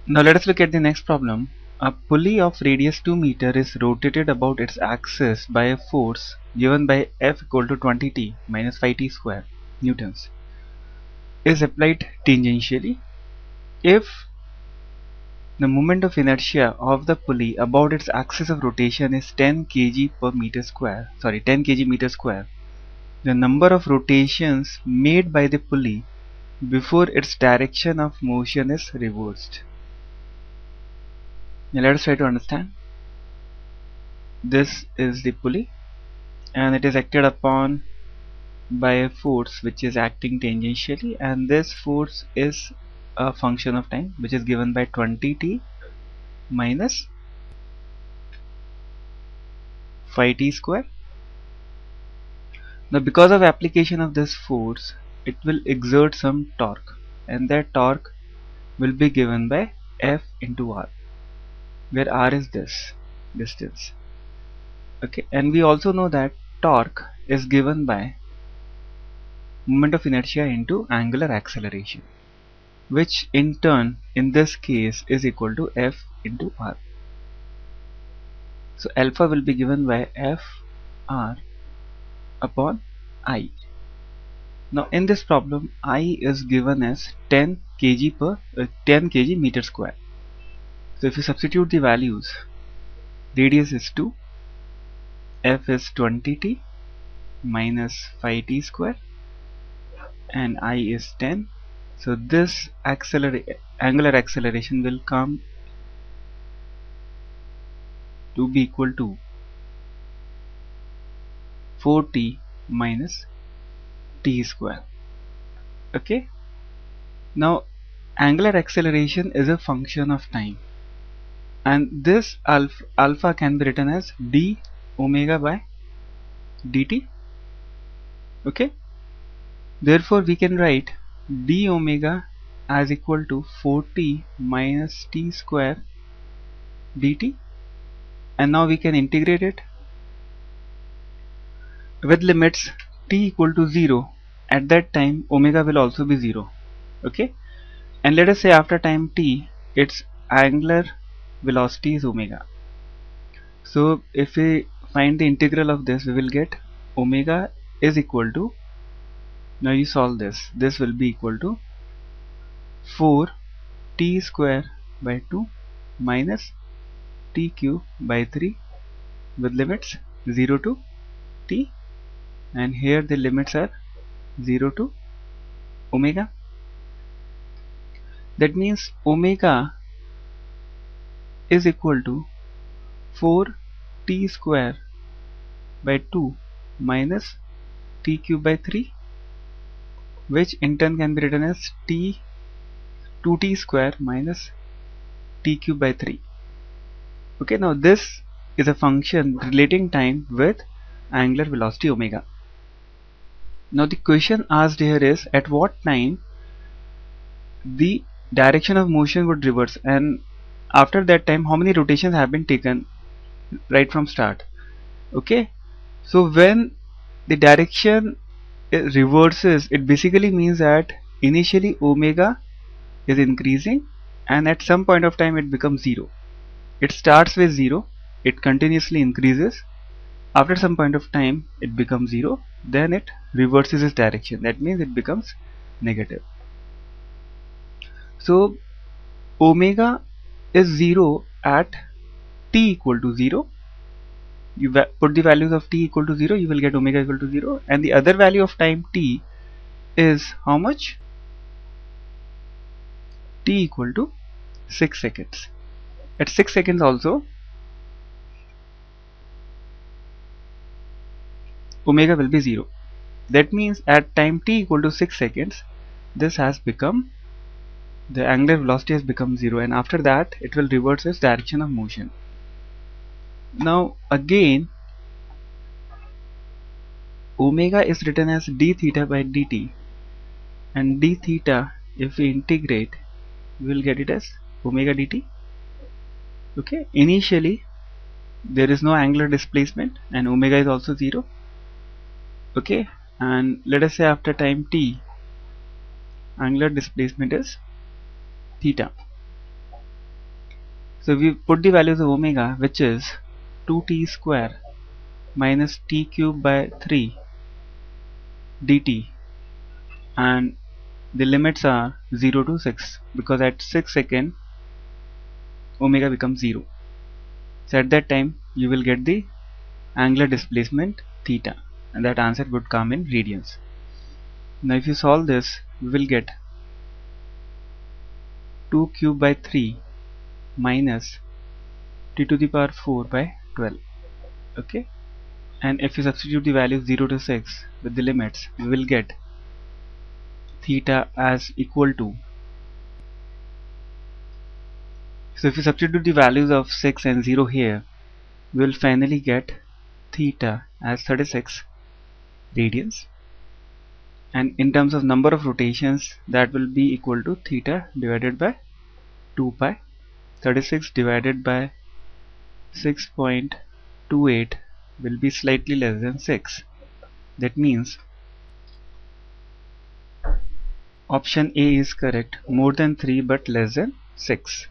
Now let us look at the next problem. A pulley of radius 2 meter is rotated about its axis by a force given by F equal to 20t minus 5t square newtons is applied tangentially if the moment of inertia of the pulley about its axis of rotation is 10 kg per meter square. 10 kg meter square. The number of rotations made by the pulley before its direction of motion is reversed. Now let us try to understand. This is the pulley and it is acted upon by a force which is acting tangentially, and this force is a function of time which is given by 20t minus 5t square. Now because of application of this force, it will exert some torque, and that torque will be given by F into R, where R is this distance. Okay, and we also know that torque is given by moment of inertia into angular acceleration, which in turn in this case is equal to F into R. So alpha will be given by F R upon I. Now in this problem, I is given as 10 kg meter square. So if you substitute the values, radius is 2, F is 20t minus 5t square, and I is 10. So this angular acceleration will come to be equal to 4t minus t square. Okay. Now angular acceleration is a function of time, and this alpha can be written as d omega by dt. Okay. Therefore we can write d omega as equal to 4t minus t square dt, and now we can integrate it with limits t equal to 0. At that time omega will also be 0. Okay, and let us say after time t its angular velocity is omega. So if we find the integral of this, we will get omega is equal to, now you solve this will be equal to 4 t square by 2 minus t cube by 3 with limits 0 to t, and here the limits are 0 to omega. That means omega is equal to 4 t square by 2 minus t cube by 3, which in turn can be written as 2t square minus t cube by 3. Okay, now this is a function relating time with angular velocity omega. Now the question asked here is at what time the direction of motion would reverse, and after that time how many rotations have been taken right from start. Okay, so when the direction reverses, it basically means that initially omega is increasing and at some point of time it becomes 0. It starts with 0, it continuously increases, after some point of time it becomes 0, then it reverses its direction, that means it becomes negative. So omega is 0 at t equal to 0. You put the values of t equal to 0, you will get omega equal to 0, and the other value of time t is how much? T equal to 6 seconds. At 6 seconds also omega will be 0. That means at time t equal to 6 seconds, this has become, the angular velocity has become 0, and after that it will reverse its direction of motion. Now again omega is written as d theta by dt, and d theta, if we integrate, we will get it as omega dt. Okay, initially there is no angular displacement and omega is also 0. Okay, and let us say after time t angular displacement is theta. So we put the values of omega, which is 2t square minus t cube by 3 dt, and the limits are 0 to 6 because at 6 seconds omega becomes 0. So at that time you will get the angular displacement theta, and that answer would come in radians. Now if you solve this, we will get 2 cube by 3 minus t to the power 4 by 12. Okay, and if you substitute the values 0 to 6 with the limits, we will get theta as equal to, so if you substitute the values of 6 and 0 here, we will finally get theta as 36 radians, and in terms of number of rotations, that will be equal to theta divided by 2 pi. 36 divided by 6.28 will be slightly less than 6. That means option A is correct, more than 3 but less than 6.